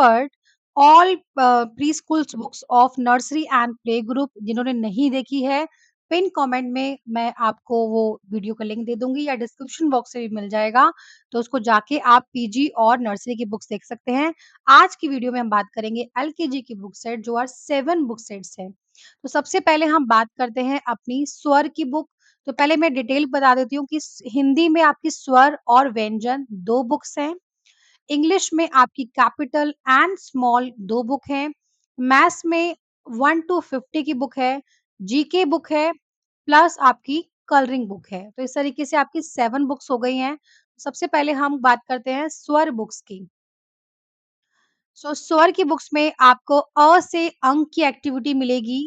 But all pre school books of nursery and play group, जिन्होंने नहीं देखी है, पिन कमेंट में मैं आपको वो वीडियो का लिंक दे दूंगी या डिस्क्रिप्शन बॉक्स से भी मिल जाएगा, तो उसको जाके आप पीजी और नर्सरी की बुक्स देख सकते हैं। आज की वीडियो में हम बात करेंगे एलकेजी की बुक सेट, जो आर 7 बुक सेट्स हैं। तो सबसे पहले हम बात करते हैं अपनी स्वर की बुक। तो पहले मैं डिटेल बता देती हूँ कि हिंदी में आपकी स्वर और व्यंजन 2 बुक्स हैं। इंग्लिश में आपकी कैपिटल एंड स्मॉल 2 बुक हैं। मैथ्स में 1 टू 50 की बुक है। जीके बुक है, प्लस आपकी कलरिंग बुक है। तो इस तरीके से आपकी 7 बुक्स हो गई हैं। सबसे पहले हम बात करते हैं स्वर बुक्स की। स्वर की बुक्स में आपको अ से अंक की एक्टिविटी मिलेगी।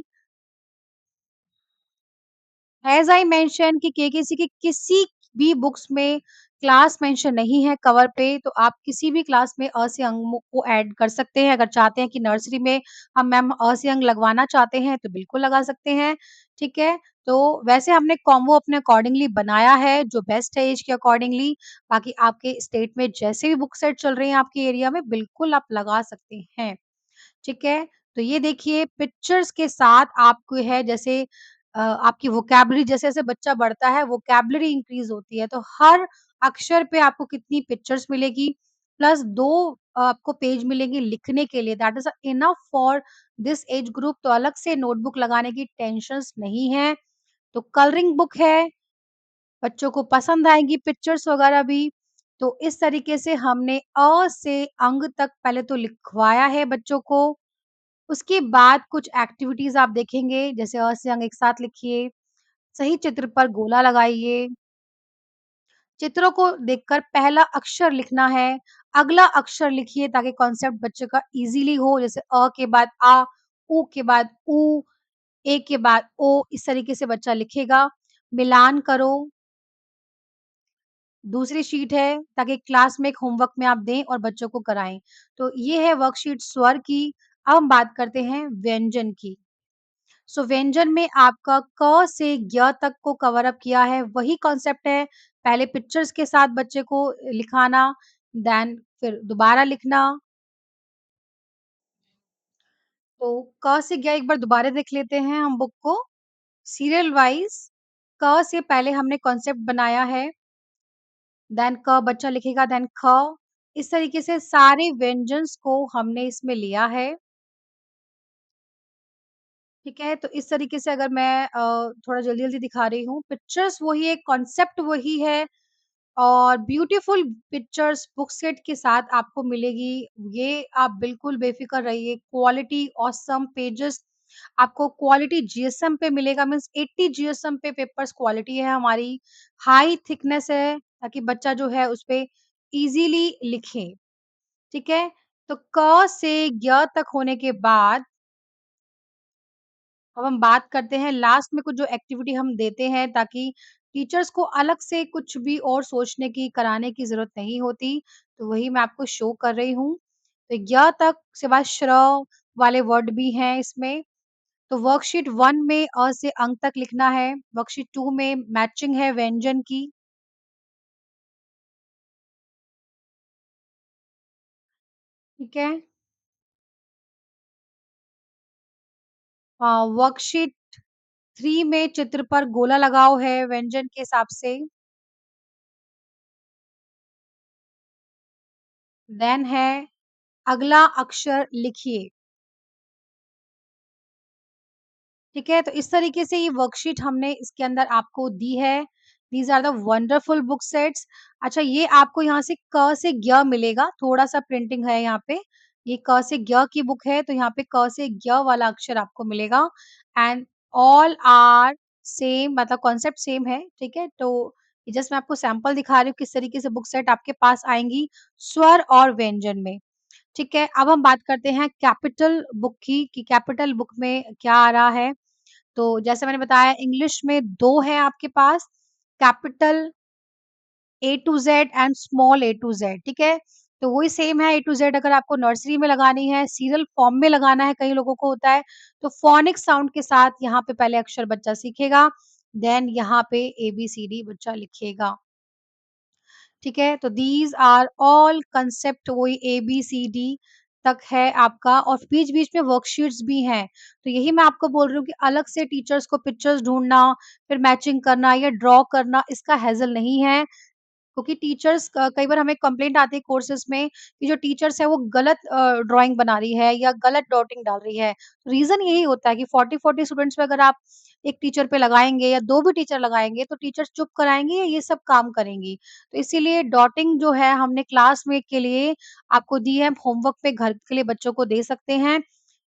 एज़ आई मेंशन कि केकेसी की किसी भी बुक्स में क्लास मेंशन नहीं है कवर पे, तो आप किसी भी क्लास में अ से अंक को ऐड कर सकते हैं। अगर चाहते हैं कि नर्सरी में हम मैम अ से अंक लगवाना चाहते हैं, तो बिल्कुल लगा सकते हैं, ठीक है? तो वैसे हमने कॉम्बो अपने अकॉर्डिंगली बनाया है, जो बेस्ट है ऐज के अकॉर्डिंगली। बाकी आपके स्टेट में जैसे भी बुक सेट चल रही हैं आपके एरिया में, बिल्कुल आप लगा सकते हैं। ठीक है? तो ये देखिए पिक्चर्स के साथ आपको है, जैसे आपकी वोकैब्युलरी जैसे-जैसे बच्चा बढ़ता है, वोकैब्युलरी इंक्रीज़ होती है, तो हर अक्षर पे आपको कितनी पिक्चर्स मिलेगी, प्लस 2 आपको पेज मिलेंगे लिखने के लिए, that is enough for this age group. तो अलग से नोटबुक लगाने की टेंशन्स नहीं है। तो कलरिंग बुक है, बच्चों को पसंद आएगी पिक्चर्स वगैरह भी। तो इस तरीके से हमने अ से अंग तक पहले तो लिखवाया है बच्चों को। उसके बाद कुछ एक्टिविटीज़ आप देखेंगे, जैसे अ से अंग एक साथ लिखिए, सही चित्र पर गोला लगाइए, चित्रों को देखकर पहला अक्षर लिखना है, अगला अक्षर लिखिए ताकि कॉन्सेप्ट बच्चे का ईज़िली हो, जैसे अ के बाद आ, उ के बाद ऊ, ए के बाद ओ, इस तरीके से बच्चा लिखेगा। मिलान करो, दूसरी शीट है ताकि क्लास में एक होमवर्क में आप दें और बच्चों को कराएँ। तो ये है वर्कशीट स्वर की। अब हम बात करते हैं व्यंजन की। व्यंजन में आपका क से ज्ञ तक को कवर अप किया है, वही कॉन्सेप्ट है। पहले पिक्चर्स के साथ बच्चे को लिखाना, देन फिर दोबारा लिखना। तो क से ज्ञ एक बार दोबारा देख लेते हैं हम बुक को। सीरियल वाइज़ क से पहले हमने कॉन्सेप्ट बनाया है, देन क बच्चा लिखेगा, देन ख। इस तरीके से सारे व्यंजन्स को हमने इसमें लिया है। ठीक है? तो इस तरीके से अगर मैं थोड़ा जल्दी-जल्दी दिखा रही हूँ, पिक्चर्स वही है, कॉन्सेप्ट वही है और ब्यूटीफुल पिक्चर्स बुक सेट के साथ आपको मिलेगी। ये आप बिल्कुल बेफ़िक्र रहिए, क्वालिटी ऑसम पेजेस आपको क्वालिटी जीएसएम पे मिलेगा, मीन्स 80 जीएसएम पे पेपर्स क्वालिटी है हमारी, हाई थिकनेस है ताकि बच्चा जो है उसपे ईज़िली लिखे। ठीक है? तो क से ज्ञ तक होने के बाद अब हम बात करते हैं लास्ट में कुछ जो एक्टिविटी हम देते हैं ताकि टीचर्स को अलग से कुछ भी और सोचने की कराने की ज़रूरत नहीं होती, तो वही मैं आपको शो कर रही हूँ। तो य तक सिवाय श्र वाले वर्ड भी हैं इसमें। तो वर्कशीट 1 में अ से अंक तक लिखना है, वर्कशीट 2 में मैचिंग है व्यंजन की, ठीक है? वर्कशीट 3 में चित्र पर गोला लगाओ है व्यंजन के हिसाब से। देन है अगला अक्षर लिखिए। ठीक है? तो इस तरीके से ये वर्कशीट हमने इसके अंदर आपको दी है। These are the wonderful book sets. अच्छा, ये आपको यहाँ से क से ज्ञ मिलेगा, थोड़ा-सा प्रिंटिंग है यहाँ पे। ये क से ज्ञ की बुक है, तो यहाँ पे क से ज्ञ वाला अक्षर आपको मिलेगा एंड ऑल आर सेम, मतलब कॉन्सेप्ट सेम है, ठीक है? तो ये जस्ट मैं आपको सैंपल दिखा रही हूँ किस तरीके से बुक सेट आपके पास आएँगी स्वर और व्यंजन में। ठीक है? अब हम बात करते हैं कैपिटल बुक की कि कैपिटल बुक में क्या आ रहा है। तो जैसे मैंने बताया इंग्लिश में 2 हैं आपके पास, capital A to Z and small A to Z, ठीक है? तो वही सेम है ए टू ज़ेड, अगर आपको नर्सरी में लगानी है, सीरियल फॉर्म में लगाना है, कई लोगों को होता है, तो फ़ोनिक साउंड के साथ यहाँ पे पहले अक्षर बच्चा सीखेगा, देन यहाँ पे एबीसीडी बच्चा लिखेगा। ठीक है? तो दीज़ आर ऑल कांसेप्ट वही एबीसीडी, तक है आपका और बीच-बीच में वर्कशीट्स भी हैं। तो यही मैं आपको बोल रही हूँ कि अलग से टीचर्स को पिक्चर्स ढूँढना, फिर मैचिंग करना या ड्रॉ करना इसका हैसल नहीं है। क्योंकि टीचर्स क कई बार हमें कंप्लेंट आती है कोर्सेज़ में कि जो टीचर्स है वो गलत ड्राइंग बना रही है या गलत डॉटिंग डाल रही है। रीज़न यही होता है कि 40-40 स्टूडेंट्स में अगर आप एक टीचर पे लगाएँगे या 2 भी टीचर लगाएँगे तो टीचर्स चुप कराएँगे या ये सब काम करेंगी। तो इसीलिए डॉटिंग जो है हमने क्लासमेट के लिए आपको दी है, होमवर्क पे घर के लिए बच्चों को दे सकते हैं,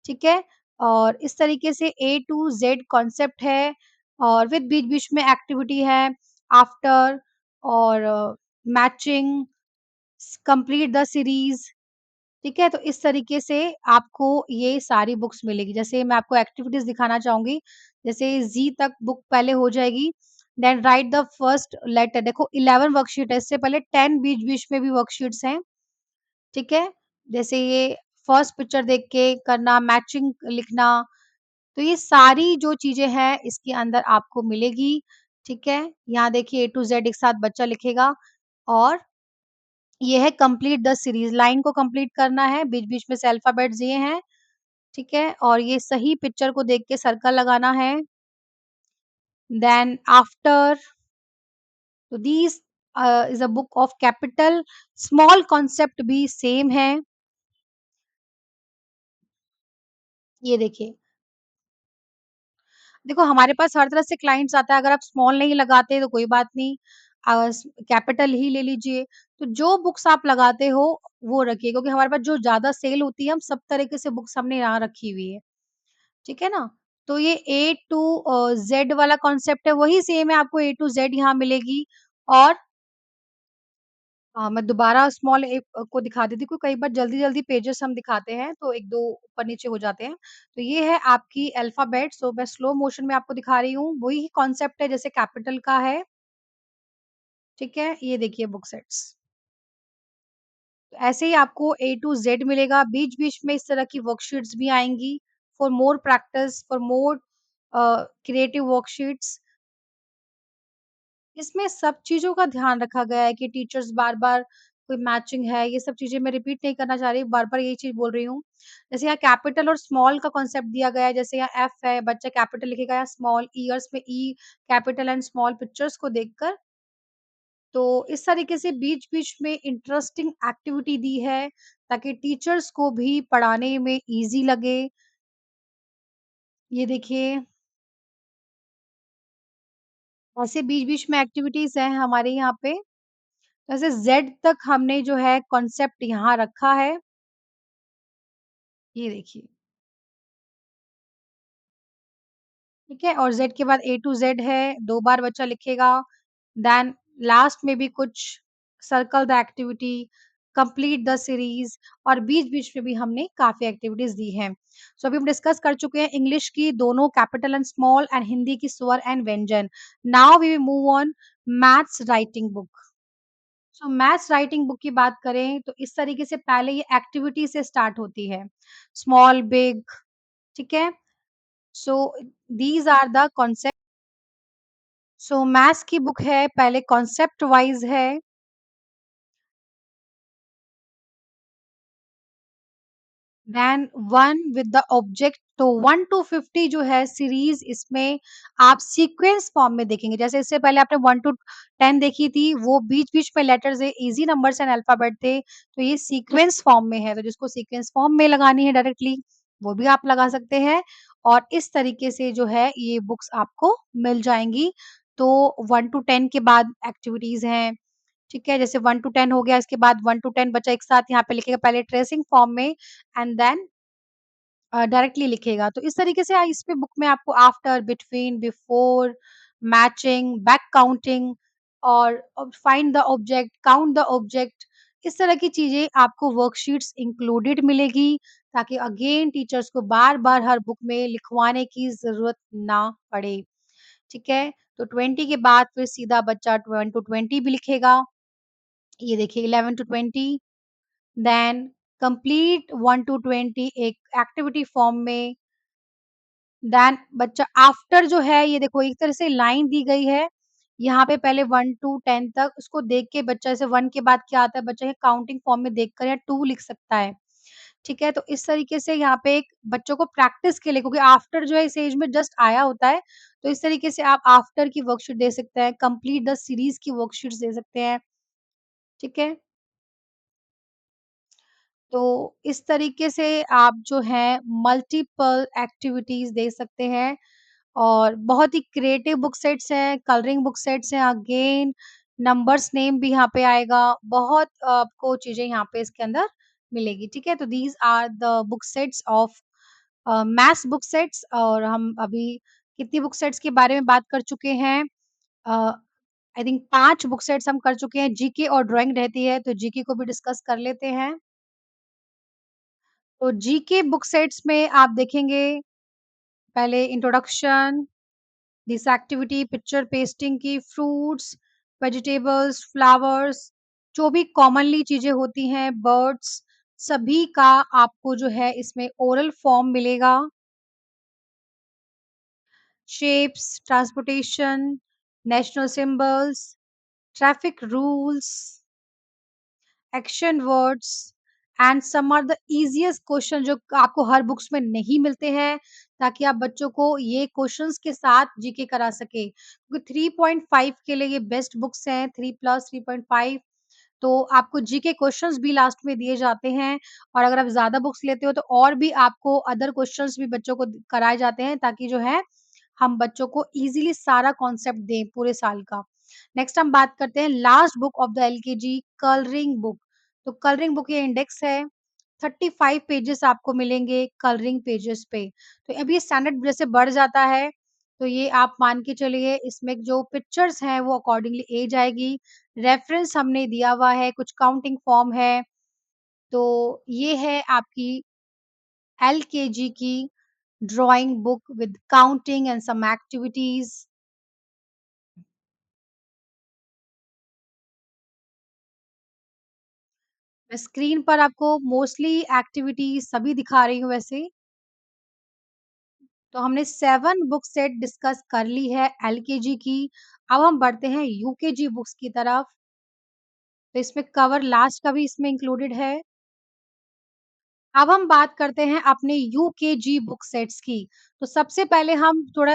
ठीक है? और इस तरीके से ए टू ज़ेड कॉन्सेप्ट है और विद बीच-बीच में एक्टिविटी है, आफ्टर और मैचिंग, कंप्लीट द सीरीज़, ठीक है? तो इस तरीके से आपको ये सारी बुक्स मिलेगी। जैसे मैं आपको एक्टिविटीज़ दिखाना चाहूँगी, जैसे ज़ी तक बुक पहले हो जाएगी, then write the first letter देखो 11 वर्कशीट है, इससे पहले 10 बीच-बीच में भी वर्कशीट्स हैं, ठीक है? जैसे ये फर्स्ट पिक्चर देख के करना, मैचिंग लिखना, तो ये सारी जो चीज़ें हैं इसके अंदर आपको मिलेगी, ठीक है? यहाँ देखिए ए टू ज़ेड एक साथ बच्चा लिखेगा और ये है कंप्लीट द सीरीज़ लाइन को कंप्लीट करना है, बीच-बीच में से अल्फ़ाबेट्स दिए हैं, ठीक है? और ये सही पिक्चर को देख के सर्कल लगाना है, देन आफ्टर तो these is a book of capital, small concept भी सेम है, ये देखिए। देखो हमारे पास हर तरह से क्लाइंट्स आता है, अगर आप स्मॉल नहीं लगाते तो कोई बात नहीं कैपिटल ही ले लीजिए। तो जो बुक्स आप लगाते हो वो रखिए क्योंकि हमारे पास जो ज़्यादा सेल होती है हम सब तरीके से बुक्स हमने यहाँ रखी हुई है। ठीक है ना? तो ये ए टू ज़ेड वाला कॉन्सेप्ट है वही सेम है आपको ए टू ज़ेड यहाँ मिलेगी और मैं दोबारा स्मॉल को दिखा देती हूँ क्योंकि कई बार जल्दी-जल्दी पेजेज़ हम दिखाते हैं तो 1-2 ऊपर-नीचे हो जाते हैं। तो ये है आपकी अल्फ़ाबेट सो मैं स्लो मोशन में आपको दिखा रही हूँ। वही कॉन्सेप्ट है जैसे कैपिटल का है, ठीक है? ये देखिए बुक सेट्स। तो ऐसे ही आपको ए टू ज़ेड मिलेगा, बीच-बीच में इस तरह की वर्कशीट्स भी आएँगी for more practice, for more creative worksheets. इसमें सब चीज़ों का ध्यान रखा गया है कि टीचर्स बार-बार कोई मैचिंग है, ये सब चीज़ें मैं रिपीट नहीं करना चाह रही, बार-बार यही चीज़ बोल रही हूँ। जैसे यहाँ कैपिटल और स्मॉल का कॉन्सेप्ट दिया गया है, जैसे यहाँ एफ है, बच्चा कैपिटल लिखेगा या स्मॉल, ईयर्स में ई, कैपिटल एंड स्मॉल पिक्चर्स को देखकर, तो इस तरीके से बीच-बीच में इंटरेस्टिंग एक्टिविटी दी है, ताकि टीचर्स को भी पढ़ाने में ईज़ी लगे। ये देखिए, ऐसे बीच-बीच में एक्टिविटीज़ हैं हमारे यहाँ पे। वैसे ज़ेड तक हमने जो है कॉन्सेप्ट यहाँ रखा है, ये देखिए, ठीक है? और ज़ेड के बाद ए टू ज़ेड है, 2 बार बच्चा लिखेगा, देन लास्ट में भी कुछ circle the activity, complete the series और बीच-बीच में भी हमने काफ़ी एक्टिविटीज़ दी हैं। सो अभी हम डिस्कस कर चुके हैं इंग्लिश की दोनों capital and small and Hindi की स्वर एंड व्यंजन। Now we will move on maths writing book. So maths writing book की बात करें तो इस तरीके से पहले ये एक्टिविटी से स्टार्ट होती है। स्मॉल, बिग ठीक है? So these are the concept so maths की बुक है पहले कॉन्सेप्ट वाइज़ है देन 1 विद द ऑब्जेक्ट तो 1 टू 50 जो है सीरीज़ इसमें आप सीक्वेंस फॉर्म में देखेंगे। जैसे इससे पहले आपने 1 टू 10 देखी थी, वो बीच-बीच में लेटर्स है, ईज़ी नंबर्स एंड अल्फ़ाबेट थे। तो ये सीक्वेंस फॉर्म में है, तो जिसको सीक्वेंस फॉर्म में लगानी है डायरेक्टली, वो भी आप लगा सकते हैं। और इस तरीके से जो है ये बुक्स आपको मिल जाएँगी। तो 1 टू 10 के बाद एक्टिविटीज़ हैं, ठीक है? जैसे 1 टू 10 हो गया, इसके बाद 1 टू 10 बच्चा एक साथ यहाँ पे लिखेगा पहले ट्रेसिंग फॉर्म में एंड देन डायरेक्टली लिखेगा। तो इस तरीके से इस पे बुक में आपको after, between, before, matching, back counting और find the object, count the object इस तरह की चीज़ें आपको वर्कशीट्स इंक्लूडेड मिलेगी ताकि अगेन टीचर्स को बार-बार हर बुक में लिखवाने की ज़रूरत ना पड़े, ठीक है? तो 20 के बाद फिर सीधा बच्चा 1 टू 20 भी लिखेगा। ये देखिए 11 टू 20 देन कंप्लीट 1 टू 20 एक एक्टिविटी फॉर्म में देन बच्चा आफ्टर जो है ये देखो एक तरह से लाइन दी गई है। यहाँ पे पहले 1 टू 10 तक उसको देख के बच्चा जैसे 1 के बाद क्या आता है बच्चा ये काउंटिंग फॉर्म में देखकर या 2 लिख सकता है। ठीक है? तो इस तरीके से यहाँ पे एक बच्चों को प्रैक्टिस के लिए, क्योंकि आफ्टर जो है इस एज में जस्ट आया होता है, तो इस तरीके से आप आफ्टर की वर्कशीट दे सकते हैं, कंप्लीट द सीरीज़ की वर्कशीट्स दे सकते हैं, ठीक है? तो इस तरीके से आप जो है मल्टीपल एक्टिविटीज़ दे सकते हैं और बहुत ही क्रिएटिव बुक सेट्स हैं, कलरिंग बुक सेट्स हैं, अगेन नंबर्स नेम भी यहाँ पे आएगा, बहुत आपको चीज़ें यहाँ पे इसके अंदर मिलेगी, ठीक है? तो these are the book sets of maths book sets और हम अभी कितनी बुक सेट्स के बारे में बात कर चुके हैं? अ, आई थिंक 5 बुक सेट्स हम कर चुके हैं, जीके और ड्राइंग रहती है, तो जीके को भी डिस्कस कर लेते हैं। तो जीके बुक सेट्स में आप देखेंगे पहले introduction, this activity, picture pasting की, फ्रूट्स, वेजिटेबल्स, फ्लावर्स, जो भी कॉमनली चीज़ें होती हैं, बर्ड्स, सभी का आपको जो है इसमें ओरल फॉर्म मिलेगा। Shapes, transportation, national symbols, traffic rules, action words and some are the easiest question जो आपको हर बुक्स में नहीं मिलते हैं, ताकि आप बच्चों को ये क्वेश्चंस के साथ जीके करा सकें। क्योंकि 3.5 के लिए ये बेस्ट बुक्स हैं, 3 प्लस 3.5, तो आपको जीके क्वेश्चंस भी लास्ट में दिए जाते हैं और अगर आप ज़्यादा बुक्स लेते हो तो और भी आपको अदर क्वेश्चंस भी बच्चों को कराए जाते हैं, ताकि जो है हम बच्चों को ईज़िली सारा कॉन्सेप्ट दें पूरे साल का। नेक्स्ट हम बात करते हैं last book of the LKG, colouring book. तो कलरिंग बुक ये इंडेक्स है, 35 पेजेस आपको मिलेंगे कलरिंग पेजेस पे। तो अब ये स्टैंडर्ड जैसे बढ़ जाता है, तो ये आप मान के चलिए इसमें जो पिक्चर्स हैं वो अकॉर्डिंगली एज आएगी। रेफरेंस हमने दिया हुआ है, कुछ काउंटिंग फॉर्म है, तो ये है आपकी एलकेजी की drawing book with counting and some activities. मैं स्क्रीन पर आपको मोस्टली एक्टिविटीज़ सभी दिखा रही हूँ वैसे। तो हमने 7 बुक सेट डिस्कस कर ली है एलकेजी की। अब हम बढ़ते हैं यूकेजी बुक्स की तरफ। तो इसमें कवर लास्ट का भी इसमें इंक्लूडेड है। अब हम बात करते हैं अपने यूकेजी बुक सेट्स की। तो सबसे पहले हम थोड़ा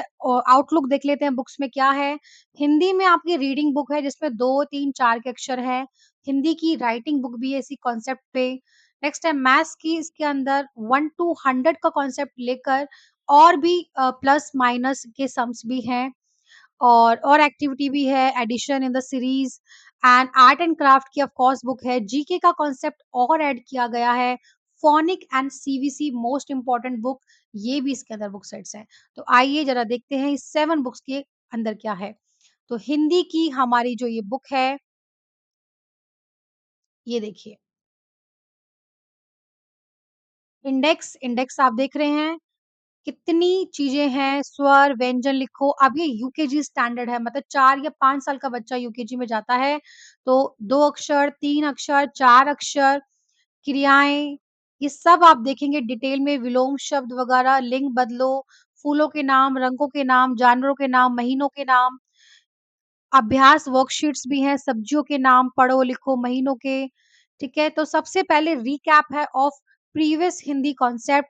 आउटलुक देख लेते हैं बुक्स में क्या है। हिंदी में आपकी रीडिंग बुक है जिसमें 2, 3, 4 के अक्षर हैं। हिंदी की राइटिंग बुक भी है इसी कॉन्सेप्ट पे। नेक्स्ट है मैथ्स की, इसके अंदर 1 टू 100 का कॉन्सेप्ट लेकर और भी प्लस माइनस के सम्स भी हैं। और एक्टिविटी भी है, addition in the series and art and craft की ऑफ कोर्स बुक है। जीके का कॉन्सेप्ट और ऐड किया गया है। Phonic and CVC most important book, ये भी इसके अंदर बुक सेट्स हैं। तो आइए जरा देखते हैं इस 7 बुक्स के अंदर क्या है। तो हिंदी की हमारी जो ये बुक है, ये देखिए, इंडेक्स इंडेक्स आप देख रहे हैं कितनी चीज़ें हैं, स्वर, व्यंजन लिखो। अब ये यूकेजी स्टैंडर्ड है, मतलब 4 या 5 साल का बच्चा यूकेजी में जाता है, तो 2 अक्षर, 3 अक्षर, 4 अक्षर, क्रियाएँ, ये सब आप देखेंगे डिटेल में, विलोम शब्द वगैरह, लिंग बदलो, फूलों के नाम, रंगों के नाम, जानवरों के नाम, महीनों के नाम, अभ्यास वर्कशीट्स भी हैं, सब्जियों के नाम पढ़ो, लिखो, महीनों के, ठीक है? तो सबसे पहले रिकैप है ऑफ प्रीवियस हिंदी कॉन्सेप्ट।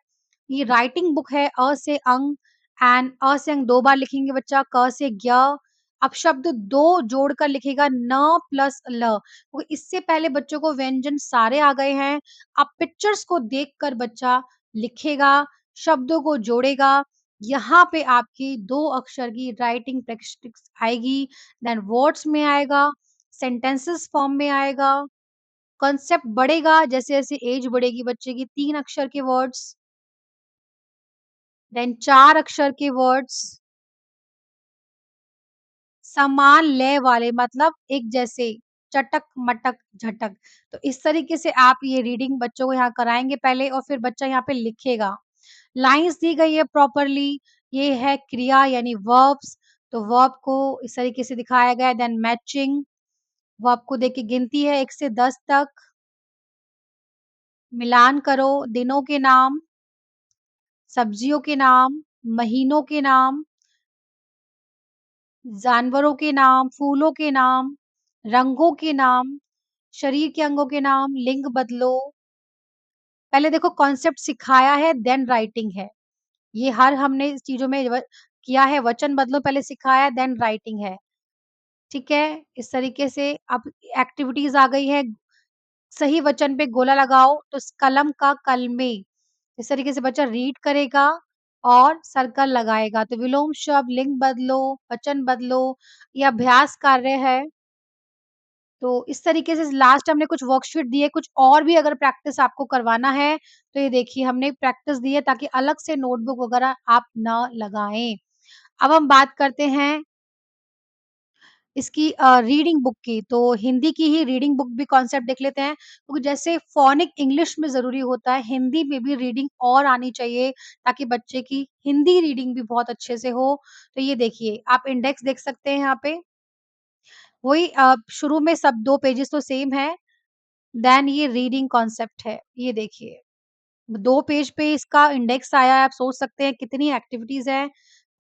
ये राइटिंग बुक है अ से अंग एंड अ से अंग 2 बार लिखेंगे बच्चा, क से ज्ञ। अब शब्द 2 जोड़कर लिखेगा न प्लस ल। तो इससे पहले बच्चों को व्यंजन सारे आ गए हैं। अब पिक्चर्स को देखकर बच्चा लिखेगा, शब्दों को जोड़ेगा। यहाँ पे आपकी 2 अक्षर की राइटिंग प्रैक्टिस आएगी। देन वर्ड्स में आएगा, सेंटेंसेस फॉर्म में आएगा, कॉन्सेप्ट बढ़ेगा जैसे-जैसे एज बढ़ेगी बच्चे की, 3 अक्षर के वर्ड्स, देन 4 अक्षर के वर्ड्स, समान लय वाले मतलब एक जैसे, चटक, मटक, झटक। तो इस तरीके से आप ये रीडिंग बच्चों को यहाँ कराएँगे पहले और फिर बच्चा यहाँ पे लिखेगा। लाइन्स दी गई है प्रॉपरली, ये है क्रिया यानी वर्ब्स, तो वर्ब को इस तरीके से दिखाया गया है, देन मैचिंग, वर्ब को देखिए गिनती है 1 से 10 तक, मिलान करो, दिनों के नाम, सब्जियों के नाम, महीनों के नाम, जानवरों के नाम, फूलों के नाम, रंगों के नाम, शरीर के अंगों के नाम, लिंग बदलो, पहले देखो कॉन्सेप्ट सिखाया है देन राइटिंग है। ये हर हमने इस चीज़ों में किया है, वचन बदलो पहले सिखाया है देन राइटिंग है, ठीक है? इस तरीके से अब एक्टिविटीज़ आ गई है, सही वचन पे गोला लगाओ तो कलम का कल में, इस तरीके से बच्चा रीड करेगा और सर्कल लगाएगा। तो विलोम शब्द, लिंग बदलो, वचन बदलो, ये अभ्यास कार्य है। तो इस तरीके से लास्ट हमने कुछ वर्कशीट दी है, कुछ और भी अगर प्रैक्टिस आपको करवाना है, तो ये देखिए हमने प्रैक्टिस दी है ताकि अलग से नोटबुक वगैरह आप ना लगाएँ। अब हम बात करते हैं इसकी रीडिंग बुक की, तो हिंदी की ही रीडिंग बुक भी कॉन्सेप्ट देख लेते हैं। क्योंकि जैसे फ़ोनिक इंग्लिश में ज़रूरी होता है, हिंदी में भी रीडिंग और आनी चाहिए ताकि बच्चे की हिंदी रीडिंग भी बहुत अच्छे से हो। तो ये देखिए, आप इंडेक्स देख सकते हैं यहाँ पे। वही शुरू में सब 2 पेजेज़ तो सेम है, देन ये रीडिंग कॉन्सेप्ट है, ये देखिए। 2 पेज पे इसका इंडेक्स आया है, आप सोच सकते हैं कितनी एक्टिविटीज़ हैं।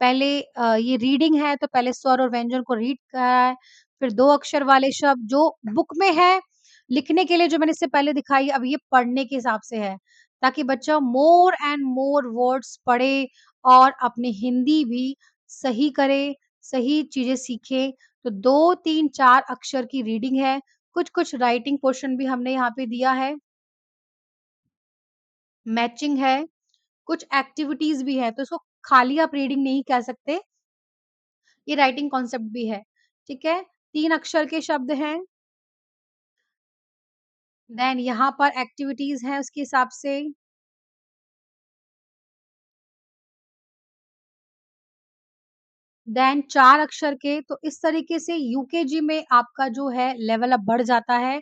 पहले ये रीडिंग है तो पहले स्वर और व्यंजन को रीड करा है, फिर 2 अक्षर वाले शब्द जो बुक में है, लिखने के लिए जो मैंने इससे पहले दिखाई, अब ये पढ़ने के हिसाब से है, ताकि बच्चा मोर एंड मोर वर्ड्स पढ़े और अपनी हिंदी भी सही करे, सही चीज़ें सीखे। तो 2, 3, 4 अक्षर की रीडिंग है, कुछ-कुछ राइटिंग पोर्शन भी हमने यहाँ पे दिया है, मैचिंग है। कुछ एक्टिविटीज़ भी हैं, तो इसको खाली आप रीडिंग नहीं कह सकते, ये राइटिंग कॉन्सेप्ट भी है, ठीक है? 3 अक्षर के शब्द हैं, देन यहाँ पर एक्टिविटीज़ हैं उसके हिसाब से, देन 4 अक्षर के, तो इस तरीके से यूकेजी में आपका जो है लेवल अप बढ़ जाता है।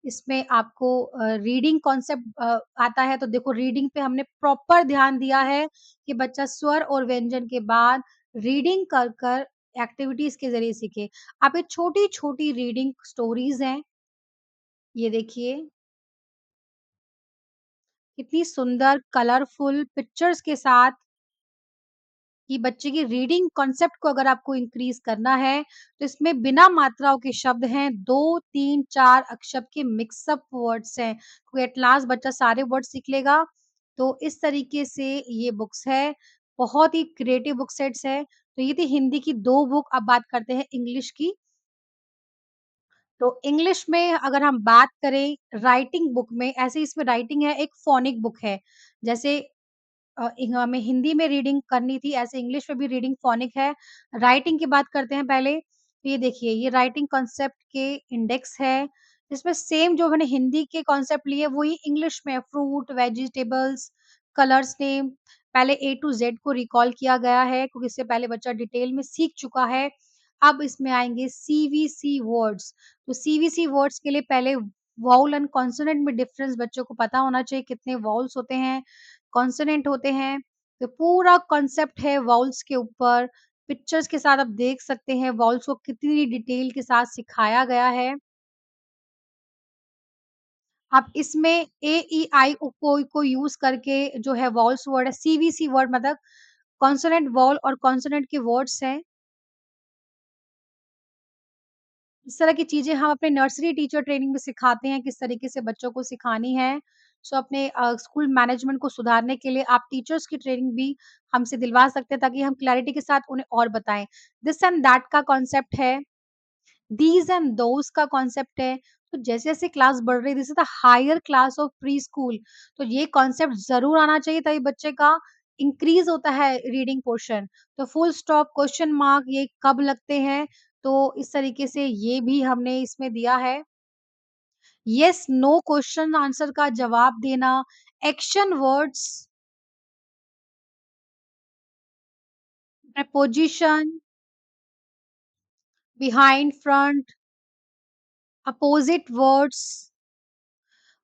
इसमें आपको रीडिंग कॉन्सेप्ट आता है, तो देखो रीडिंग पे हमने प्रॉपर ध्यान दिया है कि बच्चा स्वर और व्यंजन के बाद रीडिंग कर एक्टिविटीज़ के ज़रिए सीखे। अब ये छोटी-छोटी रीडिंग स्टोरीज़ हैं, ये देखिए, कितनी सुंदर कलरफुल पिक्चर्स के साथ कि बच्चे की रीडिंग कॉन्सेप्ट को अगर आपको इंक्रीज़ करना है, तो इसमें बिना मात्राओं के शब्द हैं, 2, 3, 4 अक्षर के मिक्स अप वर्ड्स हैं। कोई एट लास्ट बच्चा सारे वर्ड सीख लेगा, तो इस तरीके से ये बुक्स है, बहुत ही क्रिएटिव बुक सेट्स है। तो ये थी हिंदी की 2 बुक, अब बात करते हैं इंग्लिश की। तो इंग्लिश में अगर हम बात करें राइटिंग बुक में, ऐसे इसमें राइटिंग है, एक फ़ोनिक बुक है। जैसे हमें हिंदी में रीडिंग करनी थी, ऐसे इंग्लिश में भी रीडिंग फ़ोनिक है। राइटिंग की बात करते हैं पहले, तो ये देखिए ये राइटिंग कॉन्सेप्ट के इंडेक्स है, जिसमें सेम जो मैंने हिंदी के कॉन्सेप्ट लिए वही इंग्लिश में फ्रूट, वेजिटेबल्स, कलर्स नेम, पहले ए टू ज़ेड को रिकॉल किया गया है क्योंकि इससे पहले बच्चा डिटेल में सीख चुका है। अब इसमें आएँगे सीवीसी वर्ड्स, तो सीवीसी वर्ड्स के लिए पहले वाउल एंड कॉन्सोनेंट में डिफरेंस बच्चों को पता होना चाहिए, कितने वाउल्स होते हैं, कॉन्सोनेंट होते हैं। तो पूरा कॉन्सेप्ट है वाउल्स के ऊपर, पिक्चर्स के साथ आप देख सकते हैं वाउल्स को कितनी डिटेल के साथ सिखाया गया है। आप इसमें ए, ई, आई, ओ को यूज़ करके जो है वाउल्स वर्ड है, सीवीसी वर्ड मतलब कॉन्सोनेंट वाउल और कॉन्सोनेंट के वर्ड्स हैं। इस तरह की चीज़ें हम अपने नर्सरी टीचर ट्रेनिंग में सिखाते हैं, किस तरीके से बच्चों को सिखानी है। सो अपने स्कूल मैनेजमेंट को सुधारने के लिए आप टीचर्स की ट्रेनिंग भी हमसे दिलवा सकते हैं ताकि हम क्लैरिटी के साथ उन्हें और बताएँ। दिस एंड दैट का कॉन्सेप्ट है, दीज़ एंड दोज़ का कॉन्सेप्ट है। तो जैसे-जैसे क्लास बढ़ रही है, this is the higher class of pre-school, तो ये कॉन्सेप्ट ज़रूर आना चाहिए ताकि बच्चे का इंक्रीज़ होता है रीडिंग पोर्शन। तो फुल स्टॉप, क्वेश्चन मार्क ये कब लगते हैं, तो इस तरीके से ये भी हमने इसमें दिया है। येस, नो क्वेश्चन आंसर का जवाब देना, action words, preposition, behind, front, opposite words,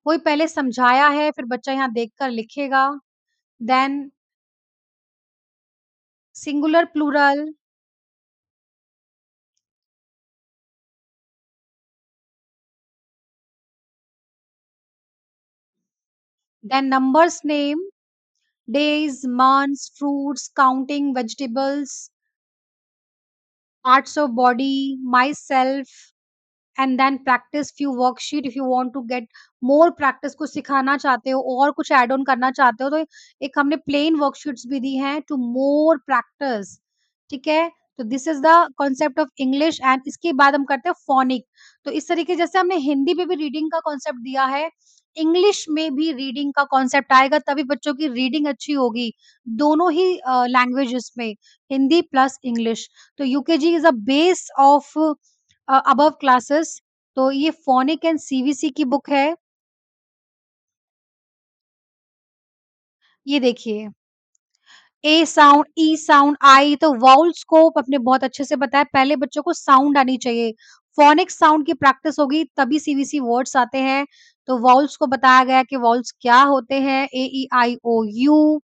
वही पहले समझाया है, फिर बच्चा यहाँ देखकर लिखेगा। Then singular, plural, then numbers name, days, months, fruits, counting vegetables, parts of body, myself, and then practice few worksheet if you want to get more practice, कुछ सिखाना चाहते हो और कुछ ऐड ऑन करना चाहते हो तो एक हमने प्लेन वर्कशीट्स भी दी हैं टू मोर प्रैक्टिस। ठीक है? तो this is the concept of English and इसके बाद हम करते हैं फोनिक। तो इस तरीके जैसे हमने हिंदी में भी रीडिंग का कांसेप्ट दिया है, इंग्लिश में भी रीडिंग का कांसेप्ट आएगा तभी बच्चों की रीडिंग अच्छी होगी, दोनों ही लैंग्वेजेस में, हिंदी प्लस इंग्लिश। तो UKG is a base of above classes. तो ये फोनिक एंड सीवीसी की बुक है। ये देखिए, ए साउंड, ई साउंड, आई तो वाउल्स को आपने बहुत अच्छे से बताया, पहले बच्चों को साउंड आनी चाहिए। फोनिक साउंड की प्रैक्टिस होगी तभी सीवीसी वर्ड्स आते हैं। तो वाउल्स को बताया गया कि वाउल्स क्या होते हैं, ए, ई, आई, ओ, यू।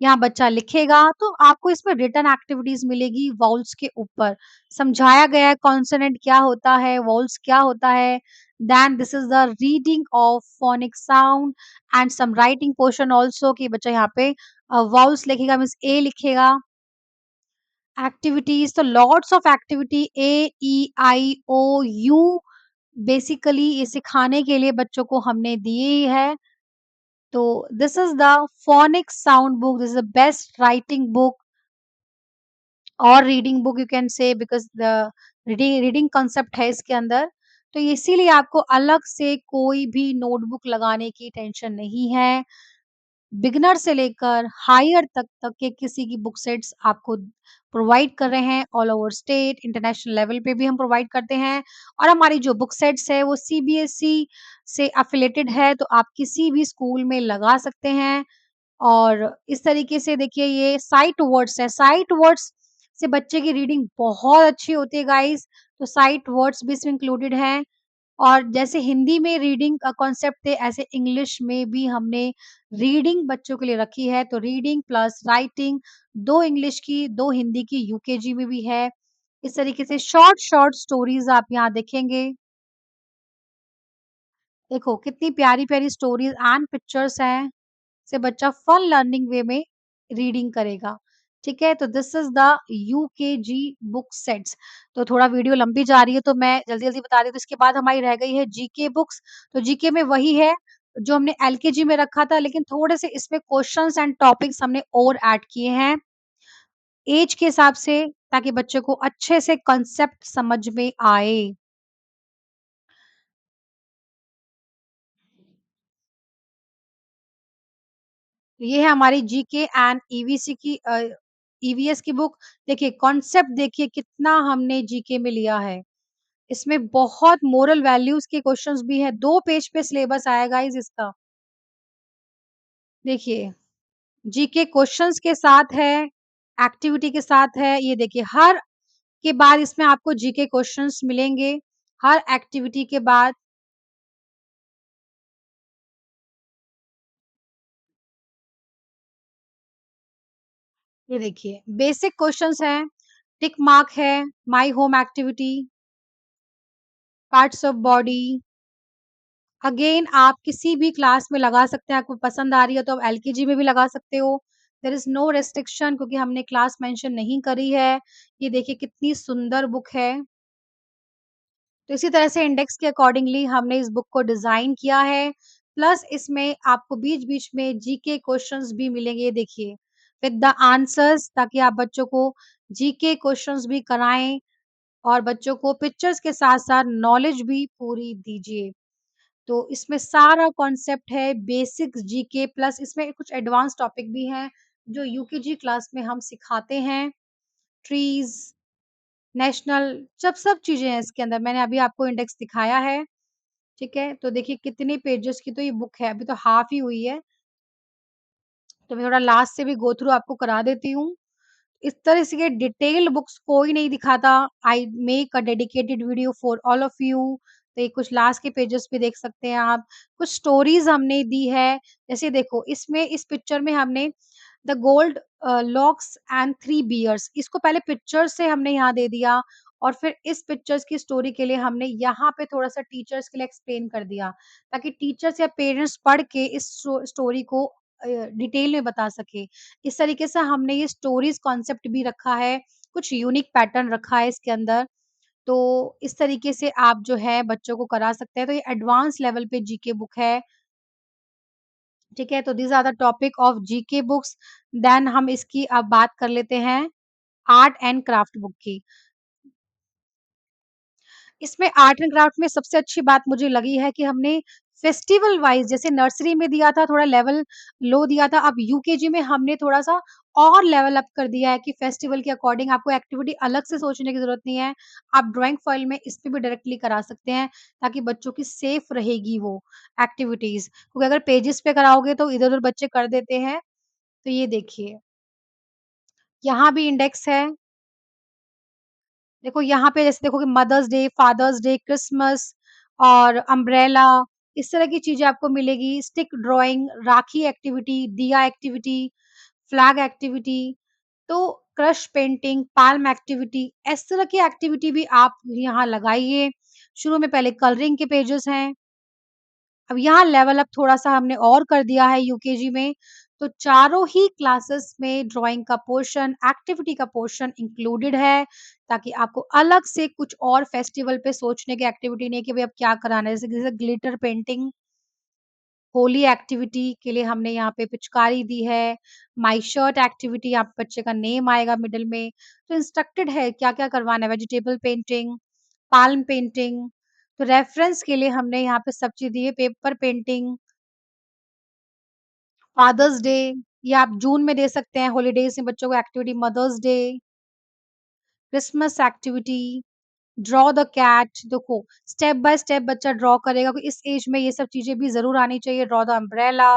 यहाँ बच्चा लिखेगा तो आपको इसमें रिटन एक्टिविटीज मिलेगी वाउल्स के ऊपर, समझाया गया है कॉन्सोनेंट क्या होता है, वाउल्स क्या होता है। Then this is the reading of phonic sound and some writing portion also कि बच्चा यहाँ पे वाउल्स लिखेगा, मीन्स ए लिखेगा। एक्टिविटीज तो lots of activity, A, E, I, O, U, basically ये सिखाने के लिए बच्चों को हमने दी ही है। तो this is the phonics sound book, this is the best writing book और reading book you can say, because the reading concept है इसके अंदर। तो इसीलिए आपको अलग से कोई भी नोटबुक लगाने की टेंशन नहीं है। बिगिनर से लेकर हायर तक के किसी की बुक सेट्स आपको प्रोवाइड कर रहे हैं, all over state, international level पे भी हम प्रोवाइड करते हैं। और हमारी जो बुक सेट्स है वो सीबीएसई से एफिलेटेड है, तो आप किसी भी स्कूल में लगा सकते हैं। और इस तरीके से देखिए ये साइट वर्ड्स है, साइट वर्ड्स से बच्चे की रीडिंग बहुत अच्छी होती है गाइस। तो साइट वर्ड्स भी इसमें इंक्लूडेड हैं। और जैसे हिंदी में रीडिंग का कॉन्सेप्ट थे, ऐसे इंग्लिश में भी हमने रीडिंग बच्चों के लिए रखी है। तो रीडिंग प्लस राइटिंग, 2 इंग्लिश की, 2 हिंदी की यूकेजी में भी है। इस तरीके से शॉर्ट शॉर्ट स्टोरीज आप यहाँ देखेंगे। देखो कितनी प्यारी-प्यारी स्टोरीज एंड पिक्चर्स हैं, से बच्चा फन लर्निंग वे में रीडिंग करेगा। ठीक है? तो this is the UKG book sets. तो थोड़ा वीडियो लंबी जा रही है तो मैं जल्दी-जल्दी बता रही हूँ। तो इसके बाद हमारी रह गई है जीके बुक्स। तो जीके में वही है जो हमने एलकेजी में रखा था, लेकिन थोड़े से इसमें क्वेश्चंस एंड टॉपिक्स हमने और ऐड किए हैं ऐज के हिसाब से, ताकि बच्चे को अच्छे से कांसेप्ट समझ में आए। ये है हमारी जीके एंड ईवीसी की ईवीएस की बुक। देखिए कॉन्सेप्ट देखिए कितना हमने जीके में लिया है। इसमें बहुत मोरल वैल्यूज के क्वेश्चंस भी हैं। 2 पेज पे सिलेबस आया गाइस इसका। देखिए जीके क्वेश्चंस के साथ है, एक्टिविटी के साथ है। ये देखिए हर के बाद इसमें आपको जीके क्वेश्चंस मिलेंगे, हर एक्टिविटी के बाद। ये देखिए बेसिक क्वेश्चंस हैं, टिक मार्क है, my home activity, parts of body. Again आप किसी भी क्लास में लगा सकते हैं, आपको पसंद आ रही है तो आप एलकेजी में भी लगा सकते हो। देयर इज़ नो रिस्ट्रिक्शन, क्योंकि हमने क्लास मेंशन नहीं करी है। ये देखिए कितनी सुंदर बुक है। तो इसी तरह से इंडेक्स के अकॉर्डिंगली हमने इस बुक को डिज़ाइन किया है। प्लस इसमें आपको बीच-बीच में जीके क्वेश्चंस भी मिलेंगे, ये देखिए, विद द आंसर्स, ताकि आप बच्चों को जीके क्वेश्चंस भी कराएँ और बच्चों को पिक्चर्स के साथ-साथ नॉलेज भी पूरी दीजिए। तो इसमें सारा कॉन्सेप्ट है बेसिक्स जीके, प्लस इसमें कुछ एडवांस टॉपिक भी हैं जो यूकेजी क्लास में हम सिखाते हैं। ट्रीज, नेशनल, जब सब चीजें हैं इसके अंदर। मैंने अभी आपको इंडेक्स दिखाया है। ठीक है? तो देखिए कितने पेजेस की तो ये बुक है, अभी तो हाफ ही हुई है। तो मैं थोड़ा लास्ट से भी गो थ्रू आपको करा देती हूँ। इस तरह से डिटेल्ड बुक्स कोई नहीं दिखाता। I make a dedicated video for all of you. तो ये कुछ लास्ट के पेजेस पे देख सकते हैं आप। कुछ स्टोरीज हमने दी है। जैसे देखो इसमें इस पिक्चर में हमने the Goldilocks and 3 bears, इसको पहले पिक्चर से हमने यहाँ दे दिया और फिर इस पिक्चर्स की स्टोरी के लिए हमने यहाँ पे थोड़ा-सा टीचर्स के लिए एक्सप्लेन कर दिया, ताकि टीचर्स या पेरेंट्स पढ़ के इस स्टोरी को डिटेल में बता सके। इस तरीके से हमने ये स्टोरीज कॉन्सेप्ट भी रखा है, कुछ यूनिक पैटर्न रखा है इसके अंदर। तो इस तरीके से आप जो है बच्चों को करा सकते हैं। तो ये एडवांस लेवल पे जीके बुक है, ठीक है? तो these are the topic of GK books. Then हम इसकी अब बात कर लेते हैं आर्ट एंड क्राफ्ट बुक की। इसमें आर्ट एंड क्राफ्ट में सबसे अच्छी बात मुझे लगी है कि हमने फेस्टिवल वाइज़ जैसे नर्सरी में दिया था थोड़ा लेवल लो दिया था, अब यूकेजी में हमने थोड़ा-सा और लेवल अप कर दिया है कि फेस्टिवल के अकॉर्डिंग आपको एक्टिविटी अलग से सोचने की ज़रूरत नहीं है। आप ड्राइंग फ़ॉइल में इसमें भी डायरेक्टली करा सकते हैं, ताकि बच्चों की सेफ रहेगी वो एक्टिविटीज़। क्योंकि अगर पेजेज़ पे कराओगे तो इधर-उधर बच्चे कर देते हैं। तो ये देखिए, यहाँ भी इंडेक्स है। देखो यहाँ पे जैसे देखो कि mother's day, father's day, Christmas और अम्ब्रेला, इस तरह की चीज़ें आपको मिलेगी। Stick drawing, rakhi activity, diya activity, flag activity, तो क्रश पेंटिंग, पाल्म एक्टिविटी, इस तरह की एक्टिविटी भी आप यहाँ लगाइए। शुरू में पहले कलरिंग के पेजेस हैं, अब यहाँ लेवल अप थोड़ा-सा हमने और कर दिया है यूकेजी में, तो चारों ही क्लासेस में ड्राइंग का पोर्शन, एक्टिविटी का पोर्शन इंक्लूडेड है, ताकि आपको अलग से कुछ और फेस्टिवल पे सोचने की एक्टिविटी नहीं है कि भई अब क्या कराना है। जैसे ग्लिटर पेंटिंग, होली एक्टिविटी के लिए हमने यहाँ पे पिचकारी दी है, माई शर्ट एक्टिविटी यहाँ पे बच्चे का नेम आएगा मिडल में, तो इंस्ट्रक्टेड है क्या-क्या करवाना है, वेजिटेबल पेंटिंग, पाल्म पेंटिंग, तो रेफरेंस के लिए हमने यहाँ पे सब चीज़ दी है, पेपर पेंटिंग, फादर्स डे, ये आप जून में दे सकते हैं हॉलिडेज़ में बच्चों को activity, mother's day, Christmas activity, draw the cat, देखो स्टेप बाय स्टेप बच्चा ड्रॉ करेगा, क्योंकि इस एज में ये सब चीज़ें भी ज़रूर आनी चाहिए, draw the umbrella,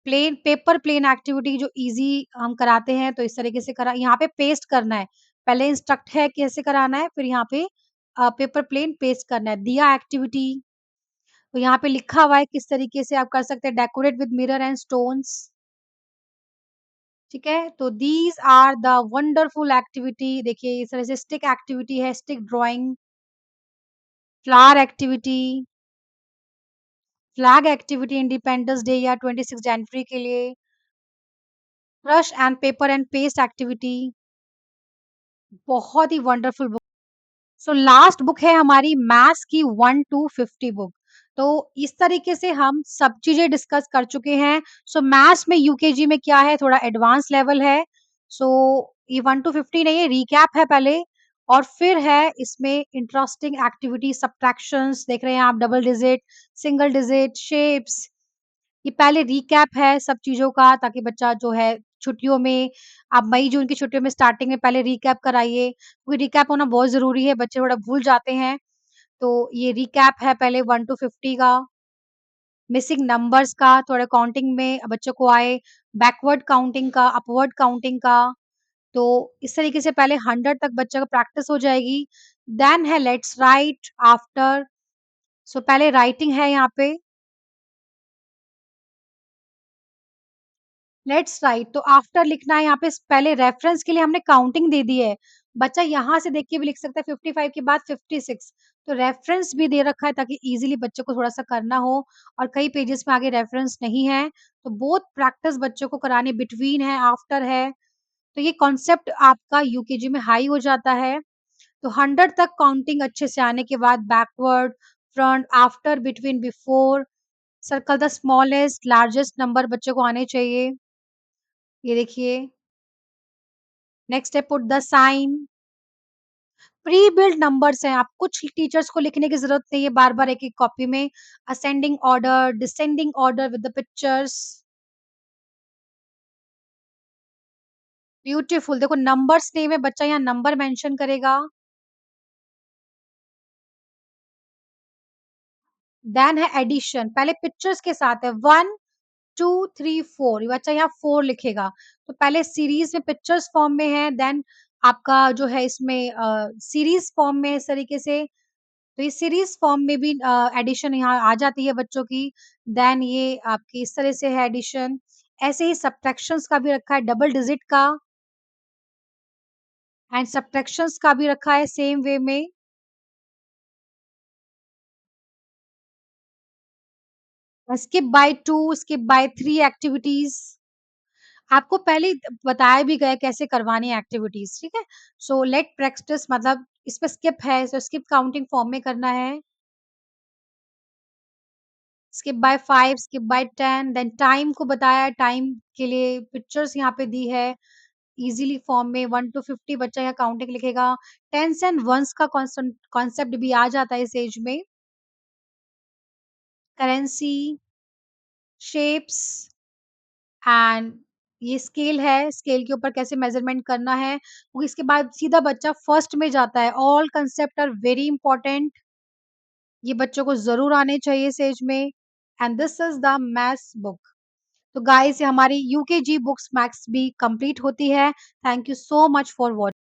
paper plane activity जो ईज़ी हम कराते हैं, तो इस तरीके से करा यहाँ पे पेस्ट करना है। पहले इंस्ट्रक्ट है कैसे कराना है, फिर यहाँ पे पेपर प्लेन पेस्ट करना है। दिया एक्टिविटी, तो यहाँ पे लिखा हुआ है किस तरीके से आप कर सकते हैं, decorate with mirror and stones, ठीक है? तो these are the wonderful activity, देखिए इस तरह से स्टिक एक्टिविटी है, stick drawing, flower activity, flag activity independence day या 26 जनवरी के लिए, brush and paper and paste activity, बहुत ही wonderful book. So last book है हमारी मैथ्स की 1 टू 50 बुक। तो इस तरीके से हम सब चीज़ें डिस्कस कर चुके हैं। सो मैथ्स में यूकेजी में क्या है, थोड़ा एडवांस लेवल है। सो ये 1 टू 50 नहीं है, रिकैप है पहले और फिर है इसमें इंटरेस्टिंग एक्टिविटी, सब्ट्रैक्शंस देख रहे हैं आप, double digit, single digit, shapes, ये पहले रिकैप है सब चीज़ों का, ताकि बच्चा जो है छुट्टियों में, आप मई-जून की छुट्टियों में स्टार्टिंग में पहले रिकैप कराइए, क्योंकि रिकैप होना बहुत ज़रूरी है, बच्चे थोड़ा भूल जाते हैं। तो ये रिकैप है पहले 1 टू 50 का, मिसिंग नंबर्स का, थोड़ा काउंटिंग में बच्चों को आए, बैकवर्ड काउंटिंग का, अपवर्ड काउंटिंग का। तो इस तरीके से पहले 100 तक बच्चे का प्रैक्टिस हो जाएगी। देन है लेट्स राइट आफ्टर, सो पहले राइटिंग है यहाँ पे, लेट्स राइट, तो आफ्टर लिखना है यहाँ पे, पहले रेफरेंस के लिए हमने काउंटिंग दे दी है। बच्चा यहाँ से देख के भी लिख सकता है 55 के बाद 56, तो रेफरेंस भी दे रखा है ताकि इजीली बच्चों को थोड़ा-सा करना हो, और कई पेजेस में आगे रेफरेंस नहीं है, तो बोथ प्रैक्टिस बच्चों को करानी, बिटवीन है, आफ्टर है, तो ये कॉन्सेप्ट आपका यूकेजी में हाई हो जाता है। तो 100 तक काउंटिंग अच्छे से आने के बाद backward, front, after, between, before, circle the smallest, largest number बच्चों को आने चाहिए। ये देखिए, नेक्स्ट है put the sign, pre build numbers हैं, आप कुछ टीचर्स को लिखने की ज़रूरत नहीं है बार-बार एक-एक कॉपी में, ascending order, descending order with the pictures, beautiful, देखो नंबर्स नेम है, बच्चा यहाँ नंबर मेंशन करेगा, देन है एडिशन, पहले पिक्चर्स के साथ है 1, 2, 3, 4, ये बच्चा यहाँ 4 लिखेगा, तो पहले सीरीज़ में पिक्चर्स फॉर्म में है, देन आपका जो है इसमें सीरीज़ फॉर्म में है इस तरीके से, तो ये सीरीज़ फॉर्म में भी एडिशन यहाँ आ जाती है बच्चों की, देन ये आपकी इस तरह से है एडिशन, ऐसे ही सब्ट्रैक्शंस का भी रखा है डबल डिजिट का, एंड सब्ट्रैक्शंस का भी रखा है सेम वे में, skip by 2, skip by 3 activities, आपको पहले ही बताया भी गया है कैसे करवानी है एक्टिविटीज़, ठीक है? सो लेट प्रैक्टिस मतलब इसमें स्किप है, सो स्किप काउंटिंग फॉर्म में करना है। Skip by 5, skip by 10 then time को बताया, टाइम के लिए पिक्चर्स यहाँ पे दी है, ईज़िली फॉर्म में 1 टू 50 बच्चा यहाँ काउंटिंग लिखेगा। टेन्स एंड वन्स का कॉन्सेप्ट भी आ जाता है इस एज में। करेंसी, शेप्स एंड ये स्केल है, स्केल के ऊपर कैसे मेज़रमेंट करना है। वो इसके बाद सीधा बच्चा फर्स्ट में जाता है। All concept are very important. ये बच्चों को ज़रूर आने चाहिए इस एज में and this is the maths book. तो गाइस ये हमारी यूकेजी बुक्स मैथ्स भी कंप्लीट होती है। Thank you so much for watching.